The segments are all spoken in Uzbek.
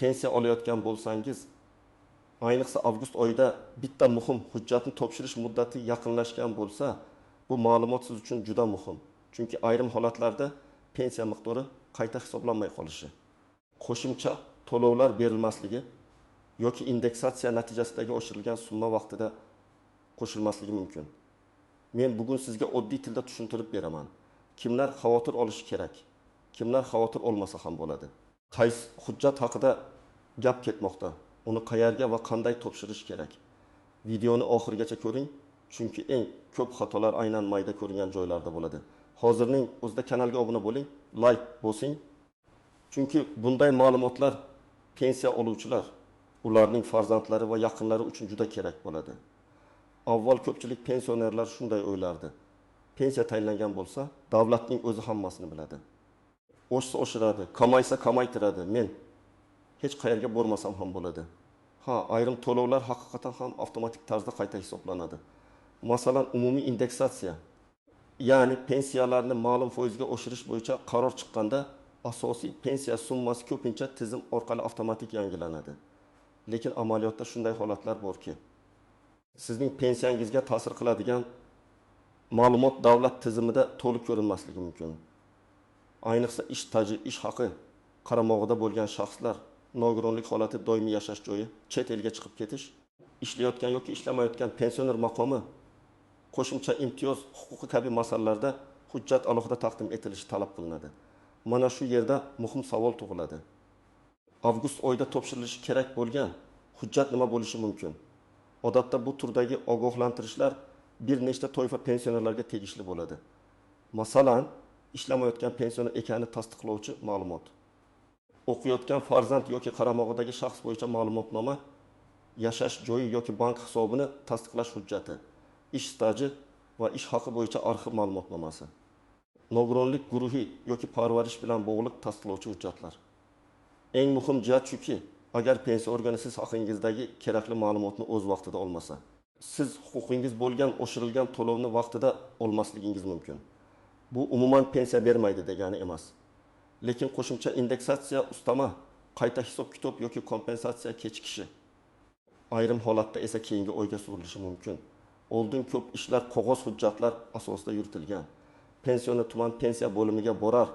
pensiya olayotgan bo'lsangiz, ayniqsa avgust oyida bitta muhim hujjatni topshirish muddati yaqinlashgan bo'lsa, bu ma'lumot siz uchun juda muhim. Chunki ayrim holatlarda pensiya miqdori qayta hisoblanmay qolishi, qo'shimcha to'lovlar berilmasligi yoki indeksatsiya natijasidagi oshirilgan summa vaqtida qo'shilmasligi mumkin. Men bugun sizga oddiy tilda tushuntirib beraman. Kimlar xavotir olishi kerak, kimlar xavotir olmasa ham bo'ladi. Qaysi hujjat haqida gap ketmoqda, uni qayerga va qanday topshirish kerak. Videoni oxirigacha ko'ring, chunki eng ko'p xatolar aynan mayda ko'ringan joylarda bo'ladi. Hozirning o'zida kanalga obuna bo'ling, like bosing. Chunki bunday ma'lumotlar pensiya oluvchilar, ularning farzandlari va yaqinlari uchun juda kerak bo'ladi. Avval ko'pchilik pensionerlar shunday o'ylardi. Pensiya tayinlangan bo'lsa, davlatning o'zi hammasini biladi. Oshsa oshiradi, kamaysa kamaytiradi. Men hech qayerga bormasam ham bo'ladi. Ayrim to'lovlar haqiqatan ham avtomatik tarzda qayta hisoblanadi. Masalan, umumiy indeksatsiya, ya'ni pensiyalarni ma'lum foizga oshirish bo'yicha qaror chiqqanda, asosiy pensiya summasi ko'pincha tizim orqali avtomatik yangilanadi. Lekin amaliyotda shunday holatlar borki, sizning pensiyangizga ta'sir qiladigan ma'lumot davlat tizimida to'liq ko'rinmasligi mumkin. Ayniqsa ish staji, ish haqi qaramog'ida bo'lgan shaxslar, nogironlik holati, doimiy yashash joyi, chet elga chiqib ketish, ishlayotgan yoki ishlamayotgan pensioner maqomi, qo'shimcha imtiyoz huquqi kabi masalalarda hujjat alohida taqdim etilishi talab qilinadi. Mana shu yerda muhim savol tug'iladi. Avgust oyida topshirilishi kerak bo'lgan hujjat nima bo'lishi mumkin? Odatda bu turdagi ogohlantirishlar bir nechta toifa pensionerlarga tegishli bo'ladi. Masalan, ishlamayotgan pensioner ekanini tasdiqlovchi ma'lumot, o'qiyotgan farzand yoki qaramog'idagi shaxs bo'yicha ma'lumotnoma, yashash joyi yoki bank hisobini tasdiqlash hujjati, ish staji va ish haqi bo'yicha arxiv ma'lumotnomasi, nogironlik guruhi yoki parvarish bilan bog'liq tasdiqlovchi hujjatlar. Eng muhim jihat shuki, agar pensiya organi siz haqingizdagi kerakli ma'lumotni o'z vaqtida olmasa, siz huquqingiz bo'lgan oshirilgan to'lovni vaqtida olmasligingiz mumkin. Bu umuman pensiya bermaydi degani emas. Lekin qo'shimcha indeksatsiya, ustama, qayta hisob-kitob yoki kompensatsiya kechikishi, ayrim holatda esa keyingi oyga surilishi mumkin. Oldin ko'p ishlar qog'oz hujjatlar asosida yuritilgan. Pensiyaner tuman pensiya bo'limiga borar,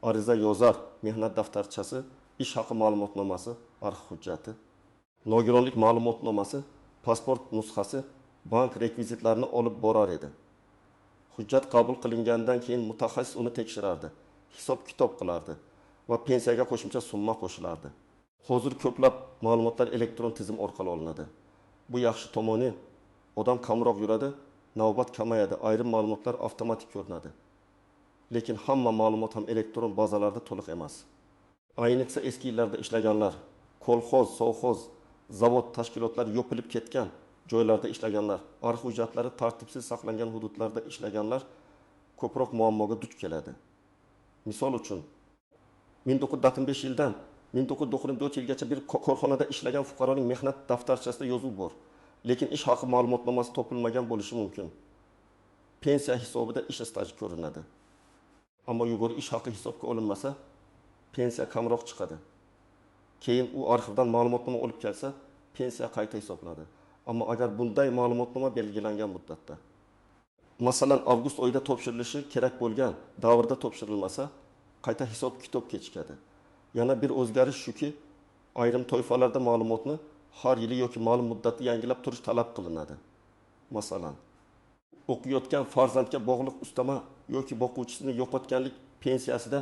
ariza yozar, mehnat daftarchasi, ish haqi ma'lumotnomasi, arxiv hujjati, nogironlik ma'lumotnomasi, pasport nusxasi, bank rekvizitlarini olib borar edi. Hujjat qabul qilingandan keyin mutaxassis uni tekshirardi, hisob-kitob qilardi va pensiyaga qo'shimcha summa qo'shilardi. Hozir ko'plab ma'lumotlar elektron tizim orqali olinadi. Bu yaxshi tomoni, odam kamroq yuradi, navbat kamayadi, ayrim ma'lumotlar avtomatik ko'rinadi. Lekin hamma ma'lumot ham elektron bazalarda to'liq emas. Ayniqsa eski yillarda ishlaganlar, kolxoz, sovxoz, zavod tashkilotlari yopilib ketgan joylarda ishlaganlar, arxiv hujjatlari tartibsiz saqlangan hududlarda ishlaganlar ko'proq muammoga duch keladi. Misol uchun, 1995 yildan 1994 yilgacha bir korxonada ishlagan fuqaroning mehnat daftarchasida yozuv bor, lekin ish haqi ma'lumotnomasi topilmagan bo'lishi mumkin. Pensiya hisobida ish staji ko'rinadi. Ammo yugurgi ish haqi hisobga olinmasa, pensiya kamroq chiqadi. Keyin u arxivdan ma'lumotnoma olib kelsa, pensiya qayta hisoblanadi. Ammo agar bunday ma'lumotnoma belgilangan muddatda, masalan, avgust oyida topshirilishi kerak bo'lgan davrda topshirilmasa, qayta hisob-kitob kechikadi. Yana bir o'zgarish shuki, ayrim toifalarda ma'lumotni har yili yoki ma'lum muddatda yangilab turish talab qilinadi. Masalan, o'qiyotgan farzandga bog'liq ustama yoki boquvchisini yo'qotganlik pensiyasida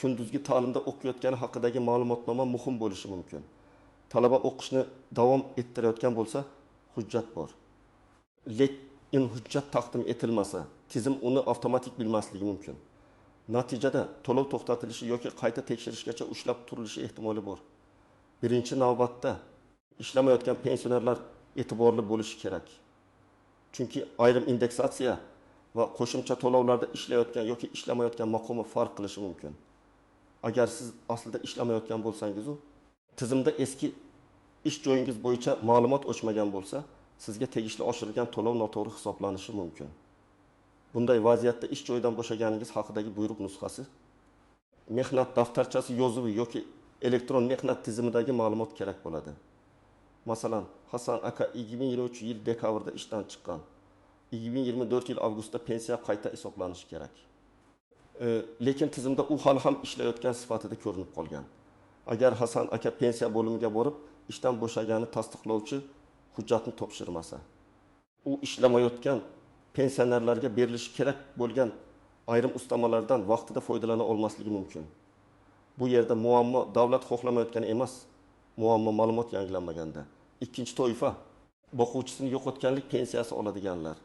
kunduzgi ta'limda o'qiyotgani haqidagi ma'lumotnoma muhim bo'lishi mumkin. Talaba o'qishni davom ettirayotgan bo'lsa, hujjat bor. Lekin hujjat taqdim etilmasa, tizim uni avtomatik bilmasligi mumkin. Natijada to'lov to'xtatilishi yoki qayta tekshirishgacha ushlab turilishi ehtimoli bor. Birinchi navbatda ishlamayotgan pensionerlar e'tiborli bo'lishi kerak. Chunki ayrim indeksatsiya va qo'shimcha to'lovlarda ishlayotgan yoki ishlamayotgan maqomi farq qilishi mumkin. Agar siz aslida ishlamayotgan bo'lsangiz, tizimda eski ish joyingiz bo'yicha ma'lumot o'chmagan bo'lsa, sizga tegishli oshirilgan to'lov noto'g'ri hisoblanishi mumkin. Bunday vaziyatda ish joyidan bo'shaganingiz haqidagi buyruq nusxasi, mehnat daftarchasi yozuvi yoki elektron mehnat tizimidagi ma'lumot kerak bo'ladi. Masalan, Hasan aka 2023 yil dekabrda ishdan chiqqan. 2024 yil avgustda pensiya qayta hisoblanishi kerak. Lekin tizimda u hali ham ishlayotgan sifatida ko'rinib qolgan. Agar Hasan aka pensiya bo'limiga borib, ishdan bo'shagani tasdiqlovchi hujjatni topshirmasa, u ishlamayotgan pensionerlarga berilishi kerak bo'lgan ayrim ustamalardan vaqtida foydalana olmasligi mumkin. Bu yerda muammo davlat xohlamayotgani emas, muammo ma'lumot yangilanmaganda. Ikkinchi toifa boquvchisini yo'qotganlik pensiyasi oladiganlar.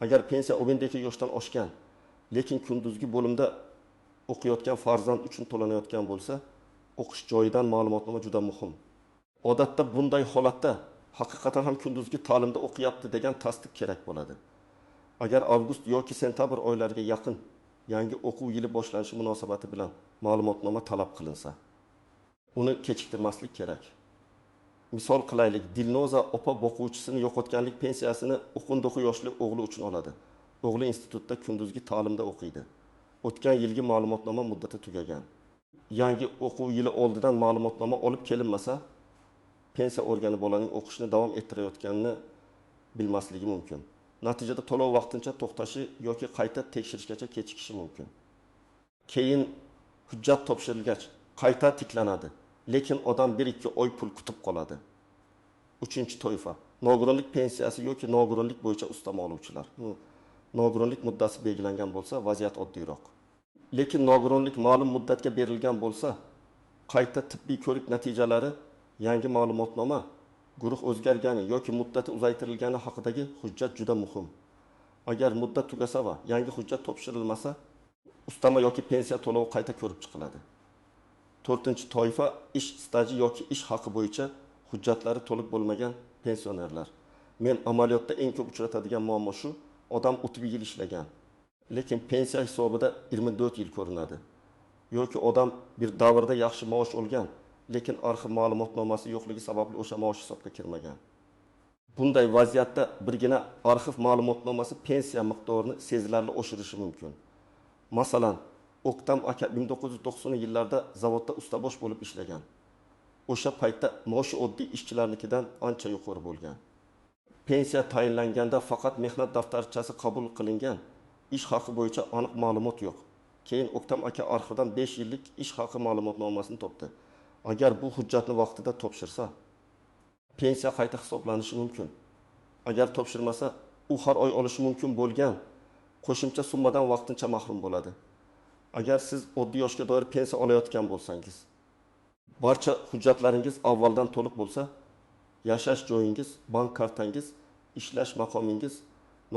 Agar pensiya 12 yoshdan oshgan, lekin kunduzgi bo'limda o'qiyotgan farzand uchun to'lanayotgan bo'lsa, o'qish joyidan ma'lumotnoma juda muhim. Odatda bunday holatda haqiqatan ham kunduzgi ta'limda o'qiyapti degan tasdiq kerak bo'ladi. Agar avgust yoki sentabr oylariga yaqin yangi o'quv yili boshlanishi munosabati bilan ma'lumotnoma talab qilinsa, uni kechiktirmaslik kerak. Misol qilaylik, Dilnoza opa boquvchisini yo'qotganlik pensiyasini 19 yoshli o'g'li uchun oladi. O'g'li institutda kunduzgi ta'limda o'qiydi. O'tgan yilgi ma'lumotnoma muddati tugagan. Yangi o'quv yili oldidan ma'lumotnoma olib kelinmasa, pensiya organi bolaning o'qishni davom ettirayotganini bilmasligi mumkin. Natijada to'lov vaqtincha to'xtashi yoki qayta tekshirishgacha kechikishi mumkin. Keyin hujjat topshirilgach qayta tiklanadi, lekin odam 1-2 oy pul kutib qoladi. Uchinchi toifa nogironlik pensiyasi yoki nogironlik bo'yicha ustama oluvchilar. Nogironlik muddati belgilangan bo'lsa, vaziyat oddiyroq. Lekin nogironlik ma'lum muddatga berilgan bo'lsa, qayta tibbiy ko'rik natijalari, yangi ma'lumotnoma, guruh o'zgargani yoki muddati uzaytirilgani haqidagi hujjat juda muhim. Agar muddat tugasa va yangi hujjat topshirilmasa, ustama yoki pensiya to'lovi qayta ko'rib chiqiladi. To'rtinchi toifa ish staji yoki ish haqi bo'yicha hujjatlari to'liq bo'lmagan pensionerlar. Men amaliyotda eng ko'p uchratadigan muammo shu, odam 30 yil ishlagan, lekin pensiya hisobida 24 yil ko'rinadi. Yoki odam bir davrda yaxshi maosh olgan, lekin arxiv ma'lumotnomasi yo'qligi sababli o'sha maosh hisobga kirmagan. Bunday vaziyatda birgina arxiv ma'lumotnomasi pensiya miqdorini sezilarli oshirishi mumkin. Masalan, O'ktam aka 1990 yillarda zavodda ustabosh bo'lib ishlagan. O'sha paytda maoshi oddiy ishchilarnikidan ancha yuqori bo'lgan. Pensiya tayinlanganda faqat mehnat daftarchasi qabul qilingan, ish haqi bo'yicha aniq ma'lumot yo'q. Keyin O'ktam aka arxivdan 5 yillik ish haqi ma'lumotnomasini topdi. Agar bu hujjatni vaqtida topshirsa, pensiya qayta hisoblanishi mumkin. Agar topshirmasa, u har oy olishi mumkin bo'lgan qo'shimcha summadan vaqtincha mahrum bo'ladi. Agar siz oddiy yoshga doir pensiya olayotgan bo'lsangiz, barcha hujjatlaringiz avvaldan to'liq bo'lsa, yashash joyingiz, bank kartangiz, ishlash maqomingiz,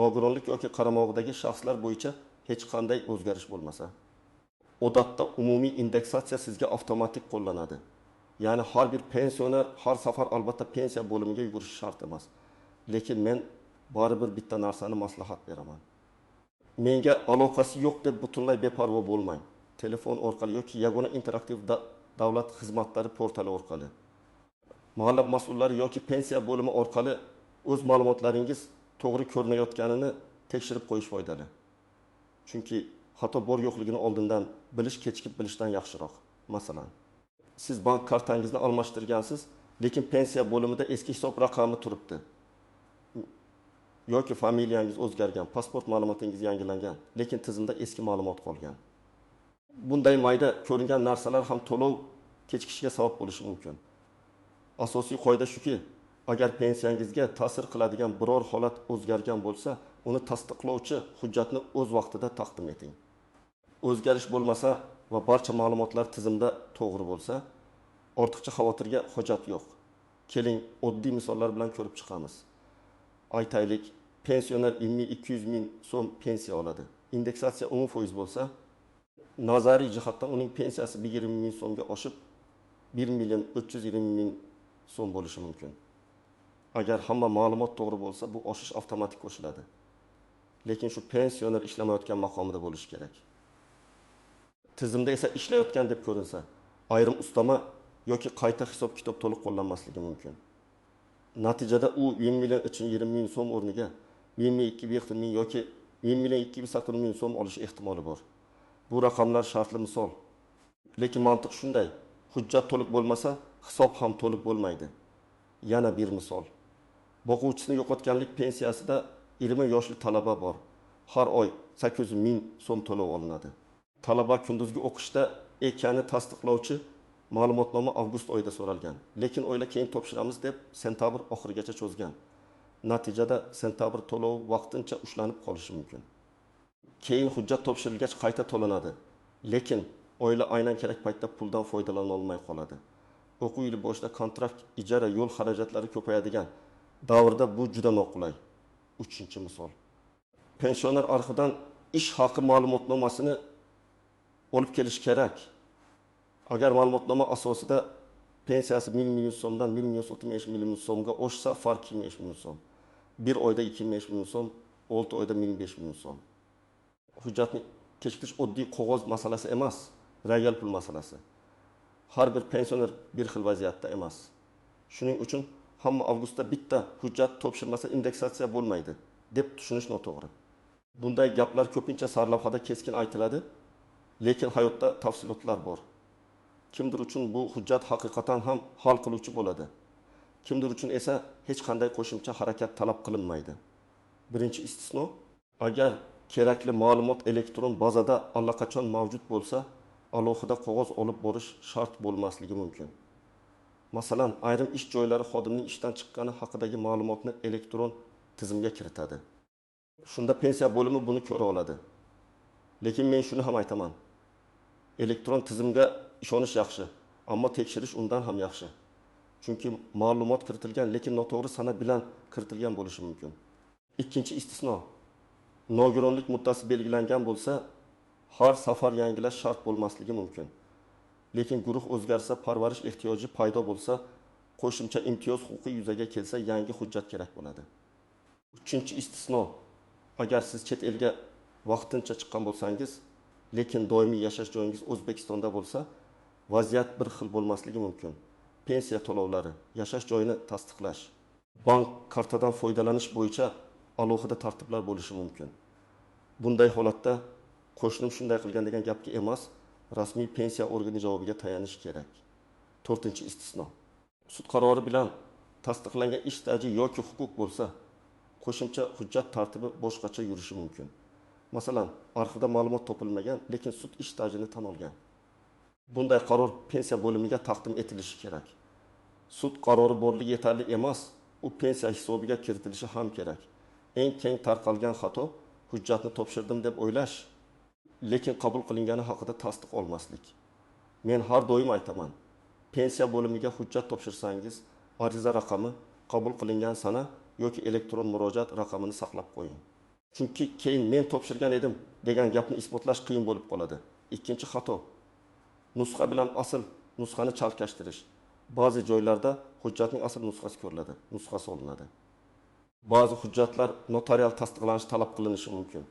nogironlik yoki qaramog'idagi shaxslar bo'yicha hech qanday o'zgarish bo'lmasa, odatda umumiy indeksatsiya sizga avtomatik qo'llanadi. Ya'ni har bir pensioner har safar albatta pensiya bo'limiga yugurishi shart emas. Lekin men baribir bitta narsani maslahat beraman. Menga aloqasi yo'q deb butunlay beparvo bo'lmang. Telefon orqali yoki yagona interaktiv davlat xizmatlari portali orqali, mahalla mas'ullari yoki pensiya bo'limi orqali o'z ma'lumotlaringiz to'g'ri ko'rinayotganini tekshirib qo'yish foydali. Chunki xato bor yo'qligini oldindan bilish kechikib bilishdan yaxshiroq. Masalan, siz bank kartangizni almashtirgansiz, lekin pensiya bo'limida eski hisob raqami turibdi. Yoki familiyangiz o'zgargan, pasport ma'lumotingiz yangilangan, lekin tizimda eski ma'lumot qolgan. Bunday mayda ko'ringan narsalar ham to'lov kechikishiga sabab bo'lishi mumkin. Asosiy qoida shuki, agar pensiyangizga ta'sir qiladigan biror holat o'zgargan bo'lsa, uni tasdiqlovchi hujjatni o'z vaqtida taqdim eting. O'zgarish bo'lmasa va barcha ma'lumotlar tizimda to'g'ri bo'lsa, ortiqcha xavotirga hojat yo'q. Keling, oddiy misollar bilan ko'rib chiqamiz. Aytaylik, pensioner 200 ming so'm pensiya oladi. Indeksatsiya 10% bo'lsa, nazariy jihatdan uning pensiyasi 20 ming so'mga oshib 1.320 ming so'm bo'lishi mumkin. Agar hamma ma'lumot to'g'ri bo'lsa, bu oshish avtomatik qo'shiladi. Lekin shu pensioner ishlamayotgan maqomida bo'lishi kerak. Tizimda esa ishlayotgan deb ko'rinsa, ayrim ustama yoki qayta hisob-kitob to'liq qo'llanmasligi mumkin. Natijada u 1.220 ming so'm o'rniga 1.200 ming yoki 1.280 ming so'm olish ehtimoli bor. Bu raqamlar shartli misol. Lekin mantiq shunday. hujjat to'liq bo'lmasa, hisob ham to'liq bo'lmaydi. Yana bir misol. Boquvchisini yo'qotganlik pensiyasida 20 yoshli talaba bor. Har oy 800 ming so'm to'lov olinadi. Talaba kunduzgi o'qishda ekanini tasdiqlovchi ma'lumotnoma avgust oyida so'ralgan. Lekin oylar keyin topshiramiz deb sentabr oxirigacha cho'zgan. Natijada sentabr to'lovi vaqtincha ushlanib qolishi mumkin. Keyin hujjat topshirilgach qayta to'lanadi. Lekin oylar aynan kerak paytda puldan foydalana olmay qoladi. O'quv yili boshida kontrakt, ijara, yo'l xarajatlari ko'payadigan davrda bu juda noqulay. 3-misol. Pensioner arxividan ish haqi ma'lumotnomasini olib kelish kerak. Agar ma'lumotnoma asosida pensiyasi 1 million so'mdan 1 million so'mga oshsa, farq 25 million so'm. Bir oyda 25 million so'm, 6 oyda 25 million so'm. Hujjatni kechirish oddiy qog'oz masalasi emas, real pul masalasi. Har bir pensioner bir xil vaziyatda emas. Shuning uchun hamma avgustda bitta hujjat topshirmasa indeksatsiya bo'lmaydi deb tushunish noto'g'ri. Bunday gaplar ko'pincha sarlavhada keskin aytiladi, lekin hayotda tafsilotlar bor. Kimdir uchun bu hujjat haqiqatan ham hal qiluvchi bo'ladi. Kimdir uchun esa hech qanday qo'shimcha harakat talab qilinmaydi. Birinchi istisno, agar kerakli ma'lumot elektron bazada allaqachon mavjud bo'lsa, alohida qog'oz olib borish shart bo'lmasligi mumkin. Masalan, ayrim ish joylari xodimning ishdan chiqqani haqidagi ma'lumotni elektron tizimga kiritadi. Shunda pensiya bo'limi buni ko'ra oladi. Lekin men shuni ham aytaman. Elektron tizimga ishonish yaxshi, ammo tekshirish undan ham yaxshi. Chunki ma'lumot kiritilgan, lekin noto'g'ri sana bilan kiritilgan bo'lishi mumkin. Ikkinchi istisno. Nogironlik muddati belgilangan bo'lsa, har safar yangilash shart bo'lmasligi mumkin. Lekin guruh o'zgarsa, parvarish ehtiyoji paydo bo'lsa, qo'shimcha imtiyoz huquqi yuzaga kelsa, yangi hujjat kerak bo'ladi. Uchinchi istisno. Agar siz chet elga vaqtincha chiqqan bo'lsangiz, lekin doimiy yashash joyingiz O'zbekistonda bo'lsa, vaziyat bir xil bo'lmasligi mumkin. Pensiya to'lovlari, yashash joyini tasdiqlash, bank kartadan foydalanish bo'yicha alohida tartiblar bo'lishi mumkin. Bunday holatda qo'shnim shunday qilgan degan gapga emas, rasmiy pensiya organi javobiga tayanish kerak. 4-istisno. Sud qarori bilan tasdiqlangan ish staji yoki huquq bo'lsa, qo'shimcha hujjat tartibi boshqacha yurishi mumkin. Masalan, arxivda ma'lumot topilmagan, lekin sud ish stajini tan olgan. Bunday qaror pensiya bo'limiga taqdim etilishi kerak. Sud qarori borligi yetarli emas, u pensiya hisobiga kiritilishi ham kerak. Eng keng tarqalgan xato hujjatni topshirdim deb o'ylash, lekin qabul qilingani haqida tasdiq olmaslik. Men har doim aytaman, pensiya bo'limiga hujjat topshirsangiz, ariza raqami, qabul qilingan sana yoki elektron murojaat raqamini saqlab qo'ying. Chunki keyin men topshirgan edim degan gapni isbotlash qiyin bo'lib qoladi. Ikkinchi xato. Nusxa bilan asl nusxani chalkashtirish. Ba'zi joylarda hujjatning asl nusxasi ko'riladi, nusxasi olinadi. Ba'zi hujjatlar notarial tasdiqlanishi talab qilinishi mumkin.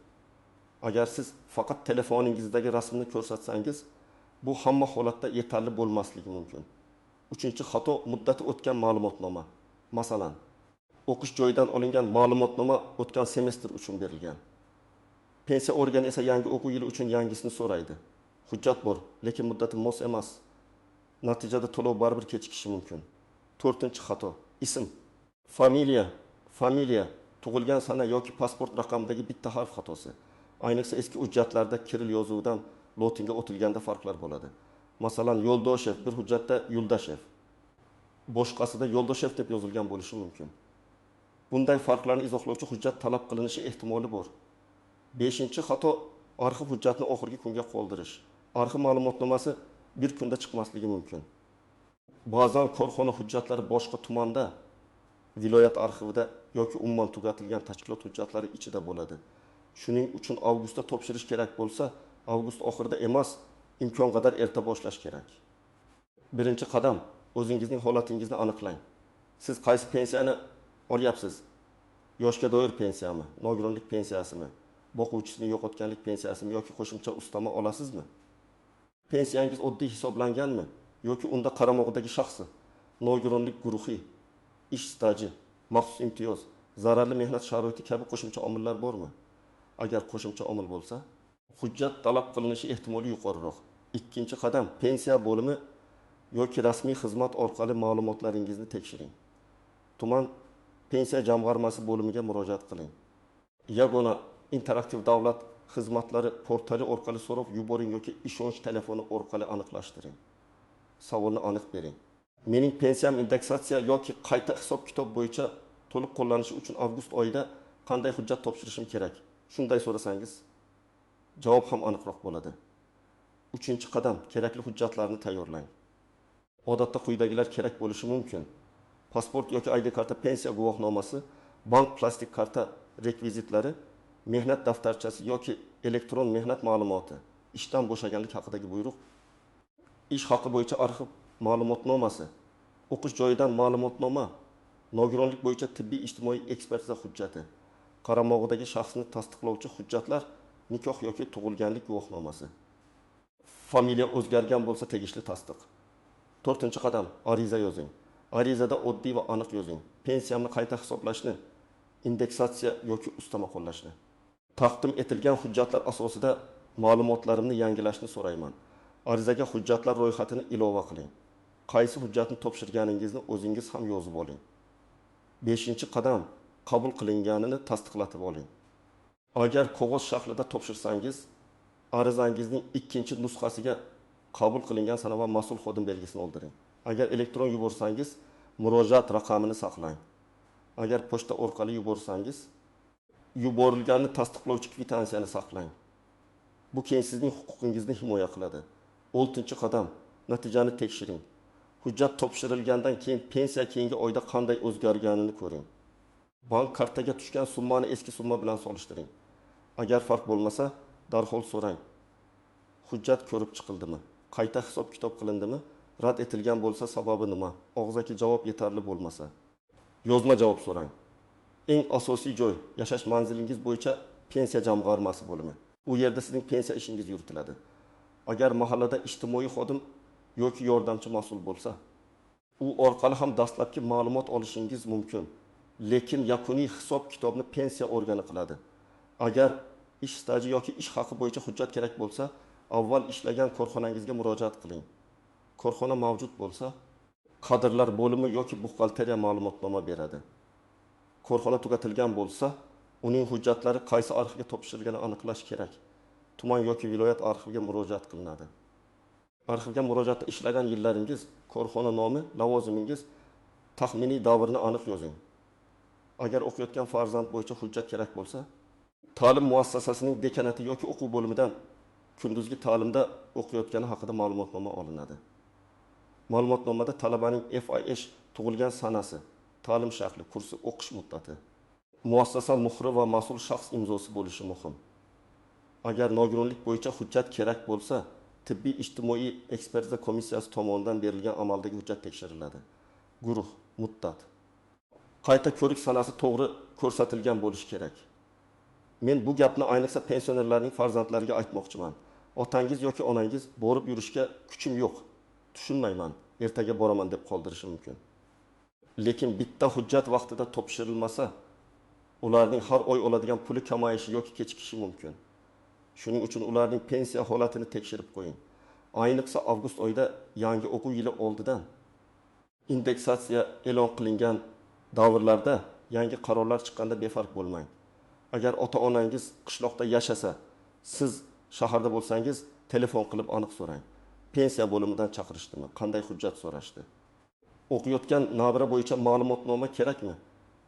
Agar siz faqat telefoningizdagi rasmni ko'rsatsangiz, bu hamma holatda yetarli bo'lmasligi mumkin. Uchinchi xato muddati o'tgan ma'lumotnoma. Masalan, o'qish joyidan olingan ma'lumotnoma o'tgan semestr uchun berilgan. Pensiya organi esa yangi o'quv yili uchun yangisini so'raydi. Hujjat bor, lekin muddati mos emas. Natijada to'lov baribir kechikishi mumkin. 4-xato. Ism, familiya, tug'ilgan sana yoki pasport raqamidagi bitta harf xatosi. Ayniqsa eski hujjatlarda kiril yozuvidan lotinga o'tilganda farqlar bo'ladi. Masalan, Yo'ldoshev bir hujjatda Yuldashev, boshqasida Yo'ldoshev deb yozilgan bo'lishi mumkin. Bunday farqlarni izohlovchi hujjat talab qilinishi ehtimoli bor. 5-xato, arxiv hujjatni oxirgi kunga qoldirish. Arxiv ma'lumotnomasi bir kunda chiqmasligi mumkin. Ba'zan korxona hujjatlari boshqa tumanda, viloyat arxivida yoki umuman tugatilgan tashkilot hujjatlari ichida bo'ladi. Shuning uchun avgustda topshirish kerak bo'lsa, avgust oxirida emas, imkon qadar erta boshlash kerak. Birinchi qadam, o'zingizning holatingizni aniqlang. Siz qaysi pensiyani olyapsiz? Yoshga doir pensiyami, nogironlik pensiyasimi, boquvchisini yo'qotganlik pensiyasimi yoki qo'shimcha ustama olasizmi? Pensiyangiz oddiy hisoblanganmi yoki unda qaramog'idagi shaxsi, nogironlik guruhi, ish staji, maxsus imtiyoz, zararli mehnat sharoiti kabi qo'shimcha omillar bormi? Agar qo'shimcha omil bo'lsa, hujjat talab qilinishi ehtimoli yuqoriroq. Ikkinchi qadam, pensiya bo'limi yoki rasmiy xizmat orqali ma'lumotlaringizni tekshiring. Tuman pensiya jamg'armasi bo'limiga murojaat qiling. Yagona interaktiv davlat xizmatlari portali orqali so'rab yuboring yoki ishonch telefoni orqali aniqlashtiring. Savolni aniq bering. Mening pensiyam indeksatsiya yoki qayta hisob-kitob bo'yicha to'liq qo'llanishi uchun avgust oyida qanday hujjat topshirishim kerak? Shunday so'rasangiz, javob ham aniqroq bo'ladi. 3-qadam, kerakli hujjatlarni tayyorlang. Odatda quyidagilar kerak bo'lishi mumkin. Pasport yoki ID karta, pensiya guvohnomasi, bank plastik karta rekvizitlari, mehnat daftarchasi yoki elektron mehnat ma'lumoti, ishdan bo'shaganlik haqidagi buyruq, ish haqi bo'yicha arxiv ma'lumotnomasi, o'qish joyidan ma'lumotnoma, nogironlik bo'yicha tibbiy ijtimoiy ekspertiza hujjati, qaramog'idagi shaxsni tasdiqlovchi hujjatlar, nikoh yoki tug'ilganlik guvohnomasi. Familiya o'zgargan bo'lsa tegishli tasdiq. 4-qadam, ariza yozing. Arizada oddiy va aniq yozing. Pensiyamni qayta hisoblashni, indeksatsiya yoki ustama qo'llashni. Taqdim etilgan hujjatlar asosida ma'lumotlarimni yangilashni so'rayman. Arizaga hujjatlar ro'yxatini ilova qiling. Qaysi hujjatni topshirganingizni o'zingiz ham yozib oling. 5-qadam, qabul qilinganini tasdiqlatib oling. Agar qog'oz shaklida topshirsangiz, arizangizning 2-nusxasiga qabul qilingan sana va mas'ul xodim belgisini oldiring. Agar elektron yuborsangiz, murojaat raqamini saqlang. Agar pochta orqali yuborsangiz, yuborilganini tasdiqlovchi kvitansiyani saqlang. Bu keyin sizning huquqingizni himoya qiladi. 6-qadam, natijani tekshiring. Hujjat topshirilgandan keyin pensiya keyingi oyda qanday o'zgarganini ko'ring. Bank kartaga tushgan summani eski summa bilan solishtiring. Agar farq bo'lmasa, darhol so'rang. Hujjat ko'rib chiqildimi? Qayta hisob-kitob qilindimi? Rad etilgan bo'lsa sababi nima? Og'zaki javob yetarli bo'lmasa, yozma javob so'rang. Eng asosiy joy yashash manzilingiz bo'yicha pensiya jamg'armasi bo'limi. U yerda sizning pensiya ishingiz yuritiladi. Agar mahallada ijtimoiy xodim yoki yordamchi mas'ul bo'lsa, u orqali ham dastlabki ma'lumot olishingiz mumkin. Lekin yakuniy hisob-kitobni pensiya organi qiladi. Agar ish staji yoki ish haqi bo'yicha hujjat kerak bo'lsa, avval ishlagan korxonangizga murojaat qiling. Korxona mavjud bo'lsa, kadrlar bo'limi yoki buxgalteriya ma'lumotnoma beradi. Korxona tugatilgan bo'lsa, uning hujjatlari qaysi arxivga topshirilganini aniqlash kerak. Tuman yoki viloyat arxiviga murojaat qilinadi. Arxivga murojaatda ishlagan yillaringiz, korxona nomi, lavozimingiz, taxminiy davrni aniq yozing. Agar o'qiyotgan farzand bo'yicha hujjat kerak bo'lsa, ta'lim muassasasining dekanati yoki o'quv bo'limidan kunduzgi ta'limda o'qiyotgani haqida ma'lumotnoma olinadi. Ma'lumotnomada talabaning FIH tug'ilgan sanasi, ta'lim shakli, kursi, o'qish muddati, muassasa muhri va mas'ul shaxs imzosi bo'lishi muhim. Agar nogironlik bo'yicha hujjat kerak bo'lsa, tibbiy ijtimoiy ekspertiza komissiyasi tomonidan berilgan amaldagi hujjat tekshiriladi. Guruh, muddat. Qayta ko'rik sanasi to'g'ri ko'rsatilgan bo'lishi kerak. Men bu gapni ayniqsa pensionerlarning farzandlariga aytmoqchiman. Otangiz yoki onangiz borib yurishga kuchim yo'q, tushunmayman, ertaga boraman deb qoldirishi mumkin. Lekin bitta hujjat vaqtida topshirilmasa, ularning har oy oladigan puli kamayishi yoki kechikishi mumkin. Shuning uchun ularning pensiya holatini tekshirib qo'ying. Ayniqsa avgust oyida yangi o'quv yili oldidan indeksatsiya e'lon qilingan davrlarda yangi qarorlar chiqqanda befarq bo'lmang. Agar ota-onangiz qishloqda yashasa, siz shaharda bo'lsangiz, telefon qilib aniq so'rang. Pensiya bo'limidan chaqirishdimi? Qanday hujjat so'rashdi? O'qiyotgan nabira bo'yicha ma'lumotnoma kerakmi?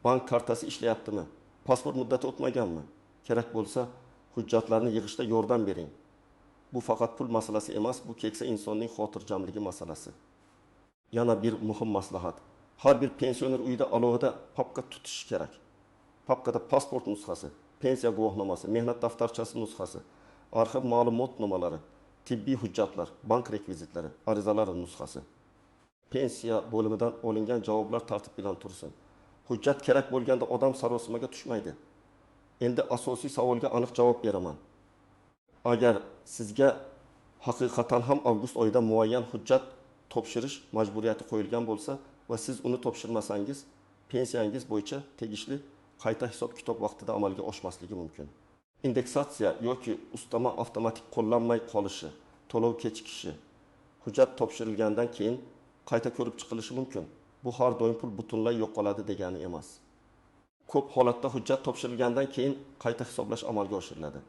Bank kartasi ishlayaptimi? Pasport muddati o'tmaganmi? Kerak bo'lsa, hujjatlarni yig'ishda yordam bering. Bu faqat pul masalasi emas, bu keksa insonning xotirjamligi masalasi. Yana bir muhim maslahat. Har bir pensioner uyida alohida papka tutish kerak. Papkada pasport nusxasi, pensiya guvohnomasi, mehnat daftarchasi nusxasi, arxiv ma'lumotnomalari, tibbiy hujjatlar, bank rekvizitlari, arizalar nusxasi. Pensiya bo'limidan olingan javoblar tartib bilan tursin. Hujjat kerak bo'lganda odam sarosimaga tushmaydi. Endi asosiy savolga aniq javob beraman. Agar sizga haqiqatan ham avgust oyida muayyan hujjat topshirish majburiyati qo'yilgan bo'lsa va siz uni topshirmasangiz, pensiyangiz bo'yicha tegishli qayta hisob-kitob vaqtida amalga oshmasligi mumkin. Indeksatsiya yoki ustama avtomatik qo'llanmay qolishi, to'lov kechikishi, hujjat topshirilgandan keyin qayta ko'rib chiqilishi mumkin. Bu har doim pul butunlay yo'q qoladi degani emas. Ko'p holatda hujjat topshirilgandan keyin qayta hisoblash amalga oshiriladi.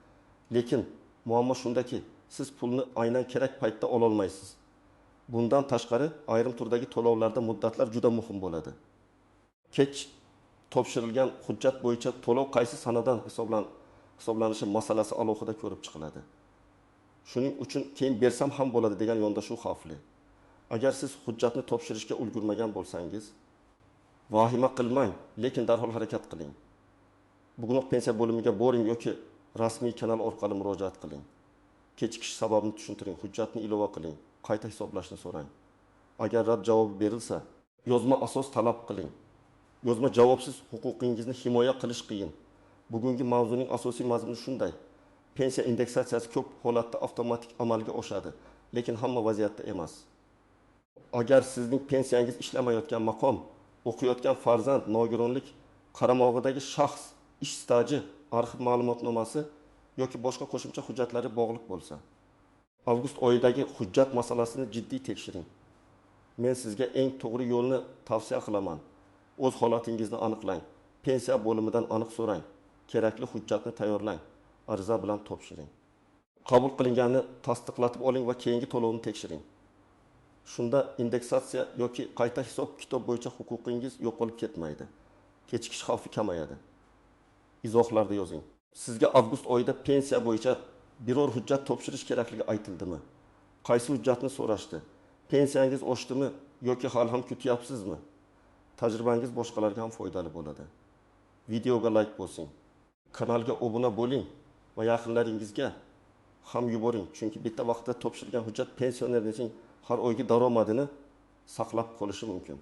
Lekin muammo shundaki, siz pulni aynan kerak paytda ola olmaysiz. Bundan tashqari, ayrim turdagi to'lovlarda muddatlar juda muhim bo'ladi. Kech topshirilgan hujjat bo'yicha to'lov qaysi sanadan hisoblanishi masalasi alohida ko'rib chiqiladi. Shuning uchun keyin bersam ham bo'ladi degan yondashuv xavfli. Agar siz hujjatni topshirishga ulgurmagan bo'lsangiz, vahima qilmang, lekin darhol harakat qiling. Bugunoq pensiya bo'limiga boring yoki rasmiy kanal orqali murojaat qiling. Kechikish sababini tushuntiring, hujjatni ilova qiling, qayta hisoblashni so'rang. Agar rad javobi berilsa, yozma asos talab qiling. Yozma javobsiz huquqingizni himoya qilish qiyin. Bugungi mavzuning asosiy mazmuni shunday. Pensiya indeksatsiyasi ko'p holatda avtomatik amalga oshadi, lekin hamma vaziyatda emas. Agar sizning pensiyangiz ishlamayotgan maqom, o'qiyotgan farzand, nogironlik qaramog'idagi shaxs, ish staji, arxiv ma'lumotnomasi yoki boshqa qo'shimcha hujjatlari bog'liq bo'lsa, avgust oyidagi hujjat masalasini jiddiy tekshiring. Men sizga eng to'g'ri yo'lni tavsiya qilaman. O'z holatingizni aniqlang. Pensiya bo'limidan aniq so'rang. Kerakli hujjatni tayyorlang. Ariza bilan topshiring. Qabul qilinganini tasdiqlatib oling va keyingi to'lovni tekshiring. Shunda indeksatsiya yoki qayta hisob kitob bo'yicha huquqingiz yo'qolib ketmaydi. Kechikish xavfi kamayadi. Izohlarda yozing. Sizga avgust oyida pensiya bo'yicha biror hujjat topshirish kerakligi aytildimi? Qaysi hujjatni so'rashdi? Pensiyangiz oshdimi yoki hali ham kutyapsizmi? Tajribangiz boshqalarga ham foydali bo'ladi. Videoga like bosing. Kanalga obuna bo'ling va yaqinlaringizga ham yuboring, chunki bitta vaqtda topshirilgan hujjat pensionerning har oygi daromadini saqlab qolishi mumkin.